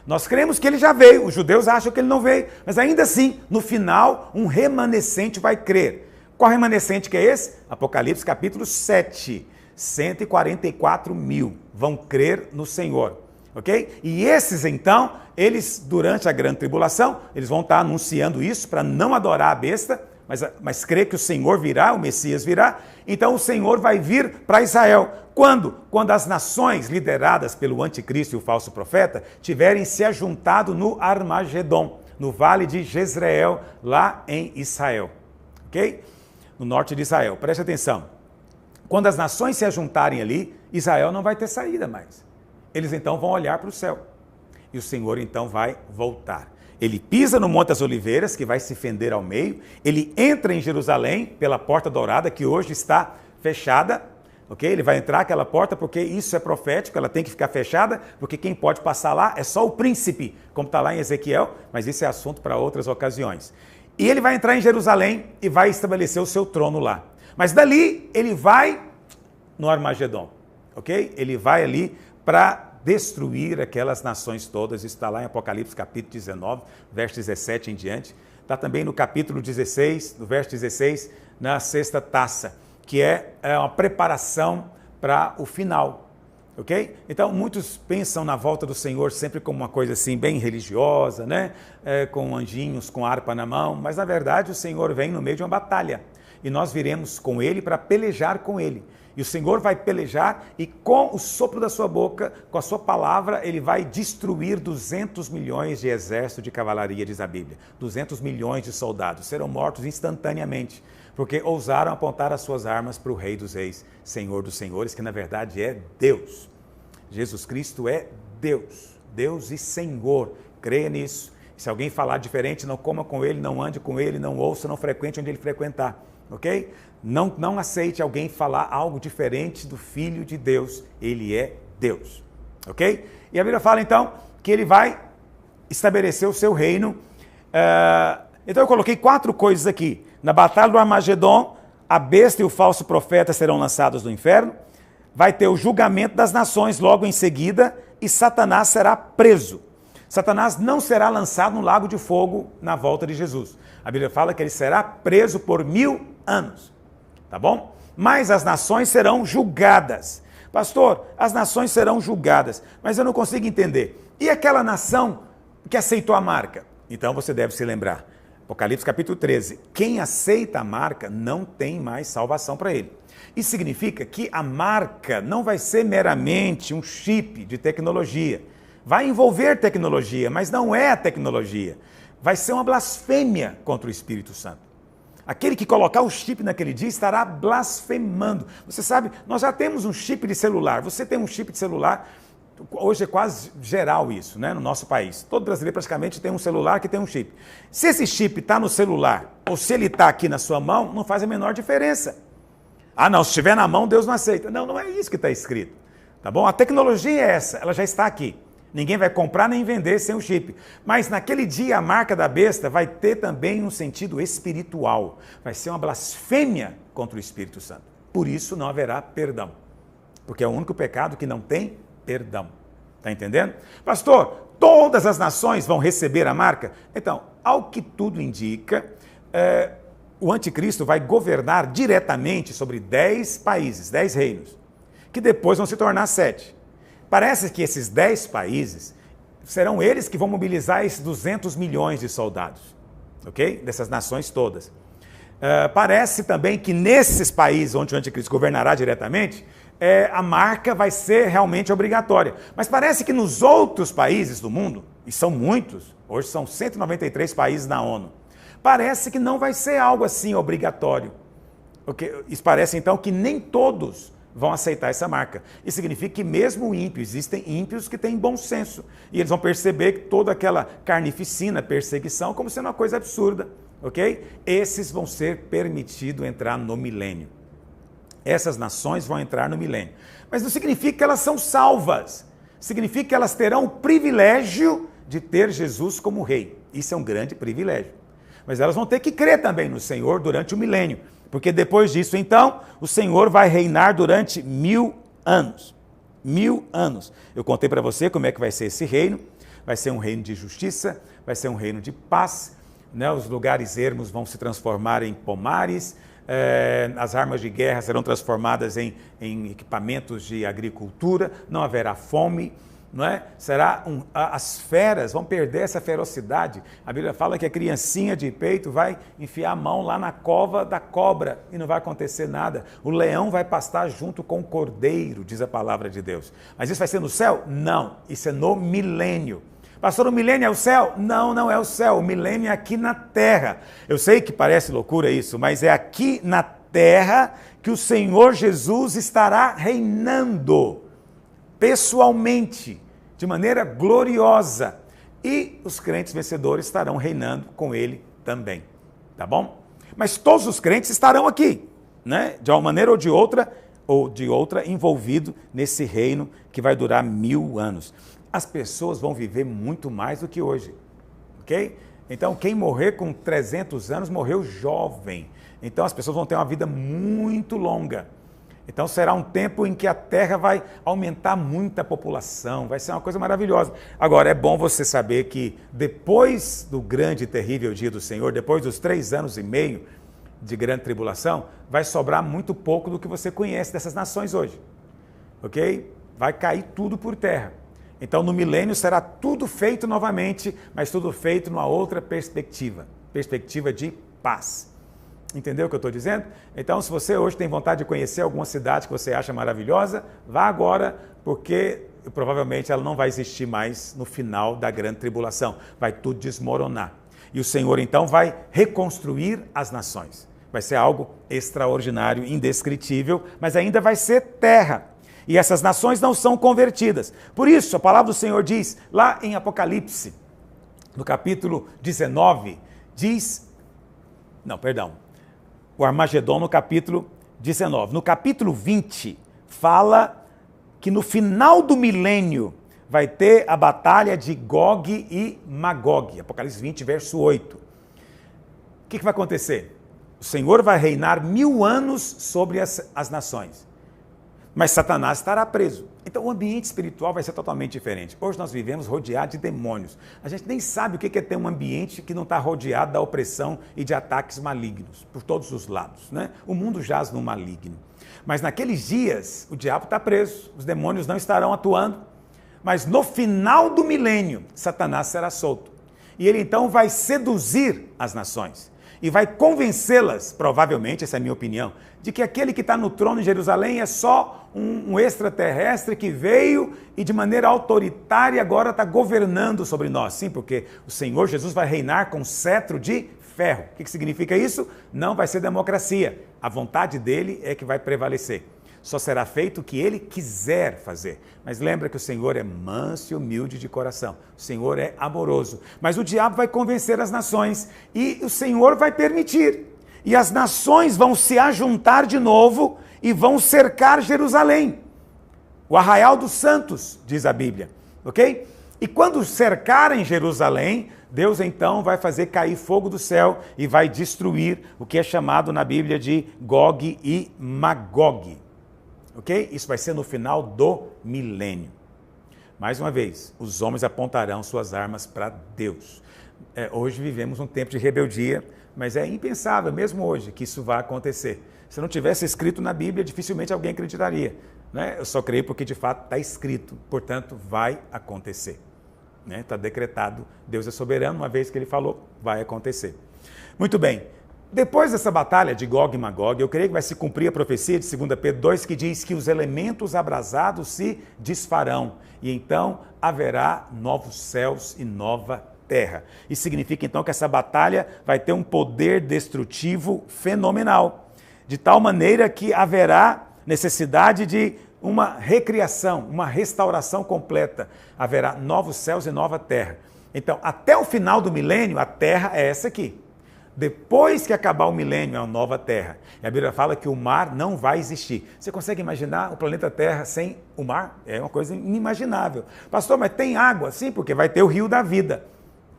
Nós cremos que ele já veio, os judeus acham que ele não veio, mas ainda assim, no final, um remanescente vai crer. Qual remanescente que é esse? Apocalipse capítulo 7, 144 mil vão crer no Senhor, ok? E esses então, eles durante a grande tribulação, eles vão estar anunciando isso para não adorar a besta, mas crer que o Senhor virá, o Messias virá, então o Senhor vai vir para Israel. Quando? Quando as nações lideradas pelo anticristo e o falso profeta tiverem se ajuntado no Armagedon, no vale de Jezreel, lá em Israel, ok? No norte de Israel. Preste atenção. Quando as nações se ajuntarem ali, Israel não vai ter saída mais. Eles então vão olhar para o céu. E o Senhor então vai voltar. Ele pisa no Monte das Oliveiras, que vai se fender ao meio. Ele entra em Jerusalém pela Porta Dourada, que hoje está fechada. Ok? Ele vai entrar aquela porta porque isso é profético, ela tem que ficar fechada, porque quem pode passar lá é só o príncipe, como está lá em Ezequiel, mas isso é assunto para outras ocasiões. E ele vai entrar em Jerusalém e vai estabelecer o seu trono lá. Mas dali ele vai no Armagedon, ok? Ele vai ali para destruir aquelas nações todas. Isso está lá em Apocalipse capítulo 19, verso 17 em diante. Está também no capítulo 16, no verso 16, na sexta taça, que é uma preparação para o final, ok? Então, muitos pensam na volta do Senhor sempre como uma coisa assim, bem religiosa, né? Com anjinhos, com harpa na mão, mas na verdade o Senhor vem no meio de uma batalha e nós viremos com Ele para pelejar com Ele. E o Senhor vai pelejar e com o sopro da sua boca, com a sua palavra, Ele vai destruir 200 milhões de exército de cavalaria, diz a Bíblia. 200 milhões de soldados serão mortos instantaneamente, porque ousaram apontar as suas armas para o Rei dos Reis, Senhor dos Senhores, que na verdade é Deus. Jesus Cristo é Deus, Deus e Senhor. Creia nisso. Se alguém falar diferente, não coma com ele, não ande com ele, não ouça, não frequente onde ele frequentar. Ok? Não aceite alguém falar algo diferente do Filho de Deus. Ele é Deus. Ok? E a Bíblia fala então que ele vai estabelecer o seu reino. Então eu coloquei 4 coisas aqui. Na batalha do Armagedon, a besta e o falso profeta serão lançados no inferno. Vai ter o julgamento das nações logo em seguida e Satanás será preso. Satanás não será lançado no lago de fogo na volta de Jesus. A Bíblia fala que ele será preso por 1000 anos, tá bom? Mas as nações serão julgadas. Pastor, as nações serão julgadas, mas eu não consigo entender. E aquela nação que aceitou a marca? Então você deve se lembrar. Apocalipse capítulo 13. Quem aceita a marca não tem mais salvação para ele. Isso significa que a marca não vai ser meramente um chip de tecnologia. Vai envolver tecnologia, mas não é a tecnologia. Vai ser uma blasfêmia contra o Espírito Santo. Aquele que colocar o chip naquele dia estará blasfemando. Você sabe, nós já temos um chip de celular. Você tem um chip de celular, hoje é quase geral isso, né, no nosso país. Todo brasileiro praticamente tem um celular que tem um chip. Se esse chip está no celular, ou se ele está aqui na sua mão, não faz a menor diferença. Ah não, se estiver na mão, Deus não aceita. Não, não é isso que está escrito. Tá bom? A tecnologia é essa, ela já está aqui. Ninguém vai comprar nem vender sem o chip. Mas naquele dia a marca da besta vai ter também um sentido espiritual. Vai ser uma blasfêmia contra o Espírito Santo. Por isso não haverá perdão. Porque é o único pecado que não tem perdão. Está entendendo? Pastor, todas as nações vão receber a marca? Então, ao que tudo indica, o anticristo vai governar diretamente sobre 10 países, 10 reinos, que depois vão se tornar 7. Parece que esses 10 países serão eles que vão mobilizar esses 200 milhões de soldados, ok? Dessas nações todas. Parece também que nesses países onde o anticristo governará diretamente, a marca vai ser realmente obrigatória. Mas parece que nos outros países do mundo, e são muitos, hoje são 193 países na ONU, parece que não vai ser algo assim obrigatório. Okay? Isso parece então que nem todos vão aceitar essa marca. Isso significa que mesmo o ímpio, existem ímpios que têm bom senso. E eles vão perceber que toda aquela carnificina, perseguição, como sendo uma coisa absurda. Ok? Esses vão ser permitidos entrar no milênio. Essas nações vão entrar no milênio. Mas não significa que elas são salvas. Significa que elas terão o privilégio de ter Jesus como rei. Isso é um grande privilégio. Mas elas vão ter que crer também no Senhor durante o milênio. Porque depois disso, então, o Senhor vai reinar durante 1000 anos. 1000 anos. Eu contei para você como é que vai ser esse reino. Vai ser um reino de justiça, vai ser um reino de paz. Né? Os lugares ermos vão se transformar em pomares. As armas de guerra serão transformadas em equipamentos de agricultura, não haverá fome, não é? As feras vão perder essa ferocidade. A Bíblia fala que a criancinha de peito vai enfiar a mão lá na cova da cobra e não vai acontecer nada. O leão vai pastar junto com o cordeiro, diz a palavra de Deus. Mas isso vai ser no céu? Não, isso é no milênio. Pastor, o milênio é o céu? Não, não é o céu. O milênio é aqui na terra. Eu sei que parece loucura isso, mas é aqui na terra que o Senhor Jesus estará reinando pessoalmente, de maneira gloriosa. E os crentes vencedores estarão reinando com ele também. Tá bom? Mas todos os crentes estarão aqui, né? De uma maneira ou de outra, envolvido nesse reino que vai durar 1000 anos. As pessoas vão viver muito mais do que hoje, ok? Então, quem morrer com 300 anos, morreu jovem. Então, as pessoas vão ter uma vida muito longa. Então, será um tempo em que a Terra vai aumentar muito a população, vai ser uma coisa maravilhosa. Agora, é bom você saber que depois do grande e terrível dia do Senhor, depois dos 3 anos e meio de grande tribulação, vai sobrar muito pouco do que você conhece dessas nações hoje, ok? Vai cair tudo por terra. Então, no milênio será tudo feito novamente, mas tudo feito numa outra perspectiva de paz. Entendeu o que eu estou dizendo? Então, se você hoje tem vontade de conhecer alguma cidade que você acha maravilhosa, vá agora, porque provavelmente ela não vai existir mais no final da grande tribulação. Vai tudo desmoronar. E o Senhor, então, vai reconstruir as nações. Vai ser algo extraordinário, indescritível, mas ainda vai ser terra. E essas nações não são convertidas. Por isso, a palavra do Senhor diz, lá em Apocalipse, no capítulo 19, o Armagedon no capítulo 19. No capítulo 20, fala que no final do milênio vai ter a batalha de Gog e Magog. Apocalipse 20, verso 8. O que vai acontecer? O Senhor vai reinar 1000 anos sobre as nações. Mas Satanás estará preso. Então o ambiente espiritual vai ser totalmente diferente. Hoje nós vivemos rodeados de demônios. A gente nem sabe o que é ter um ambiente que não está rodeado da opressão e de ataques malignos, por todos os lados, né? O mundo jaz no maligno. Mas naqueles dias, o diabo está preso, os demônios não estarão atuando. Mas no final do milênio, Satanás será solto. E ele então vai seduzir as nações. E vai convencê-las, provavelmente, essa é a minha opinião, de que aquele que está no trono em Jerusalém é só um extraterrestre que veio e de maneira autoritária agora está governando sobre nós. Sim, porque o Senhor Jesus vai reinar com cetro de ferro. O que significa isso? Não vai ser democracia. A vontade dele é que vai prevalecer. Só será feito o que ele quiser fazer. Mas lembra que o Senhor é manso e humilde de coração. O Senhor é amoroso. Mas o diabo vai convencer as nações e o Senhor vai permitir. E as nações vão se ajuntar de novo e vão cercar Jerusalém. O arraial dos santos, diz a Bíblia. Ok? E quando cercarem Jerusalém, Deus então vai fazer cair fogo do céu e vai destruir o que é chamado na Bíblia de Gog e Magog. Ok? Isso vai ser no final do milênio. Mais uma vez, os homens apontarão suas armas para Deus. Hoje vivemos um tempo de rebeldia, mas é impensável, mesmo hoje, que isso vá acontecer. Se não tivesse escrito na Bíblia, dificilmente alguém acreditaria. Né? Eu só creio porque de fato está escrito, portanto vai acontecer. Está decretado, Deus é soberano, uma vez que ele falou, vai acontecer. Muito bem. Depois dessa batalha de Gog e Magog, eu creio que vai se cumprir a profecia de 2 Pedro 2, que diz que os elementos abrasados se desfarão, e então haverá novos céus e nova terra. Isso significa então que essa batalha vai ter um poder destrutivo fenomenal, de tal maneira que haverá necessidade de uma recriação, uma restauração completa. Haverá novos céus e nova terra. Então, até o final do milênio, a terra é essa aqui. Depois que acabar o milênio, é uma nova terra. E a Bíblia fala que o mar não vai existir. Você consegue imaginar o planeta Terra sem o mar? É uma coisa inimaginável. Pastor, mas tem água? Sim, porque vai ter o rio da vida.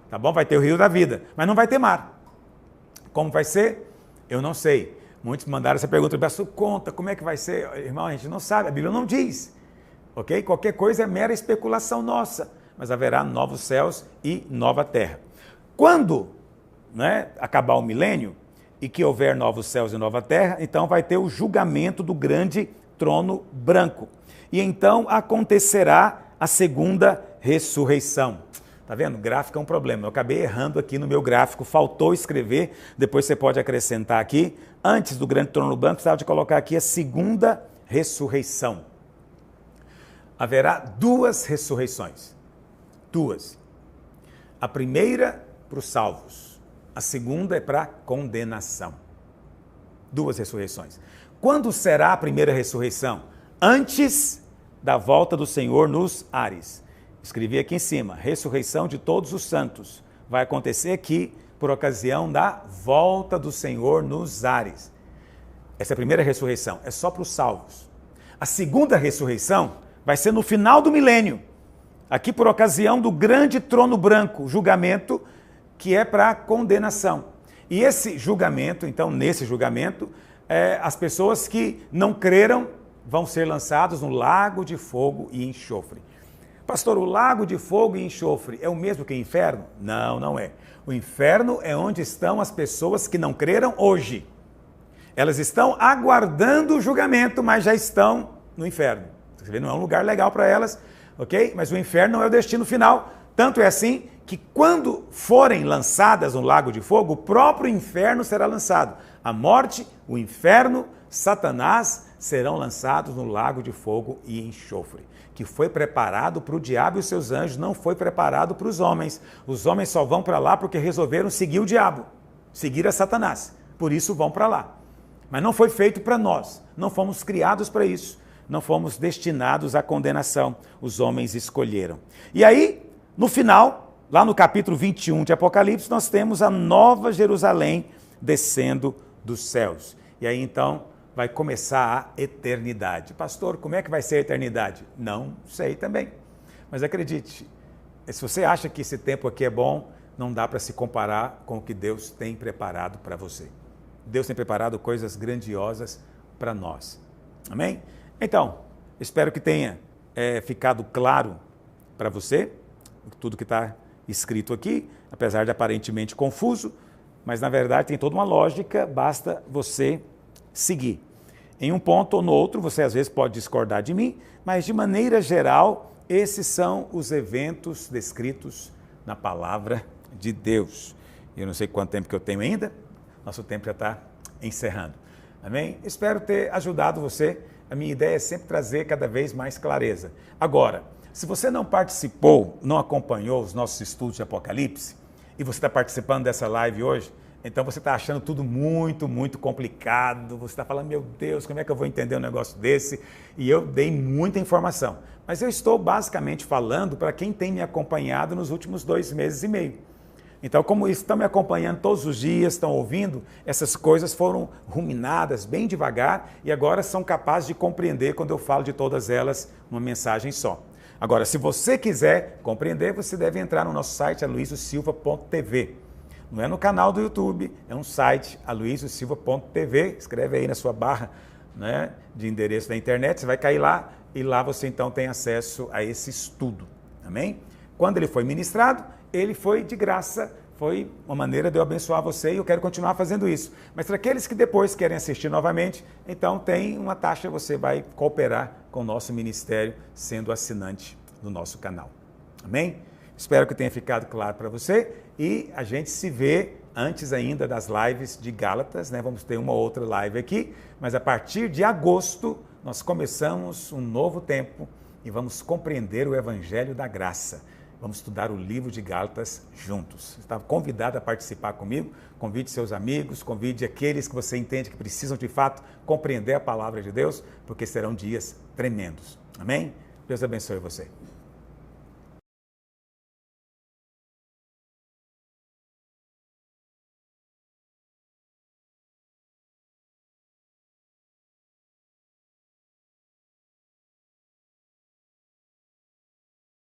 Tá bom? Vai ter o rio da vida, mas não vai ter mar. Como vai ser? Eu não sei. Muitos mandaram essa pergunta, pastor, conta, como é que vai ser? Irmão, a gente não sabe, a Bíblia não diz. Ok? Qualquer coisa é mera especulação nossa, mas haverá novos céus e nova terra. Quando acabar o milênio e que houver novos céus e nova terra, então vai ter o julgamento do grande trono branco. E então acontecerá a segunda ressurreição. Tá vendo? Gráfico é um problema. Eu acabei errando aqui no meu gráfico, faltou escrever, depois você pode acrescentar aqui. Antes do grande trono branco, precisava de colocar aqui a segunda ressurreição. Haverá duas ressurreições. Duas. A primeira para os salvos. A segunda é para condenação. Duas ressurreições. Quando será a primeira ressurreição? Antes da volta do Senhor nos ares. Escrevi aqui em cima, ressurreição de todos os santos. Vai acontecer aqui por ocasião da volta do Senhor nos ares. Essa é a primeira ressurreição, é só para os salvos. A segunda ressurreição vai ser no final do milênio. Aqui por ocasião do grande trono branco, julgamento que é para condenação. E esse julgamento, então, nesse julgamento, as pessoas que não creram vão ser lançados no lago de fogo e enxofre. Pastor, o lago de fogo e enxofre é o mesmo que o inferno? Não, não é. O inferno é onde estão as pessoas que não creram hoje. Elas estão aguardando o julgamento, mas já estão no inferno. Você vê, não é um lugar legal para elas, ok? Mas o inferno não é o destino final. Tanto é assim que quando forem lançadas no lago de fogo, o próprio inferno será lançado. A morte, o inferno, Satanás serão lançados no lago de fogo e enxofre, que foi preparado para o diabo e os seus anjos, não foi preparado para os homens. Os homens só vão para lá porque resolveram seguir o diabo, seguir a Satanás. Por isso vão para lá. Mas não foi feito para nós, não fomos criados para isso, não fomos destinados à condenação, os homens escolheram. E aí, no final, lá no capítulo 21 de Apocalipse, nós temos a nova Jerusalém descendo dos céus. E aí então vai começar a eternidade. Pastor, como é que vai ser a eternidade? Não sei também. Mas acredite, se você acha que esse tempo aqui é bom, não dá para se comparar com o que Deus tem preparado para você. Deus tem preparado coisas grandiosas para nós. Amém? Então, espero que tenha ficado claro para você tudo que está escrito aqui, apesar de aparentemente confuso, mas na verdade tem toda uma lógica, basta você seguir. Em um ponto ou no outro, você às vezes pode discordar de mim, mas de maneira geral, esses são os eventos descritos na palavra de Deus. Eu não sei quanto tempo que eu tenho ainda, nosso tempo já está encerrando. Amém? Espero ter ajudado você. A minha ideia é sempre trazer cada vez mais clareza. Agora, se você não participou, não acompanhou os nossos estudos de Apocalipse, e você está participando dessa live hoje, então você está achando tudo muito, muito complicado, você está falando, meu Deus, como é que eu vou entender um negócio desse? E eu dei muita informação. Mas eu estou basicamente falando para quem tem me acompanhado nos últimos 2 meses e meio. Então, como estão me acompanhando todos os dias, estão ouvindo, essas coisas foram ruminadas bem devagar e agora são capazes de compreender quando eu falo de todas elas numa mensagem só. Agora, se você quiser compreender, você deve entrar no nosso site, aloisiosilva.tv. Não é no canal do YouTube, é um site, aloisiosilva.tv. Escreve aí na sua barra de endereço da internet, você vai cair lá e lá você então tem acesso a esse estudo. Amém? Quando ele foi ministrado, ele foi de graça, foi uma maneira de eu abençoar você e eu quero continuar fazendo isso. Mas para aqueles que depois querem assistir novamente, então tem uma taxa, você vai cooperar com o nosso ministério sendo assinante do nosso canal. Amém? Espero que tenha ficado claro para você e a gente se vê antes ainda das lives de Gálatas, Vamos ter uma outra live aqui, mas a partir de agosto nós começamos um novo tempo e vamos compreender o Evangelho da Graça. Vamos estudar o livro de Gálatas juntos. Você está convidado a participar comigo, convide seus amigos, convide aqueles que você entende que precisam de fato compreender a palavra de Deus, porque serão dias tremendos. Amém? Deus abençoe você.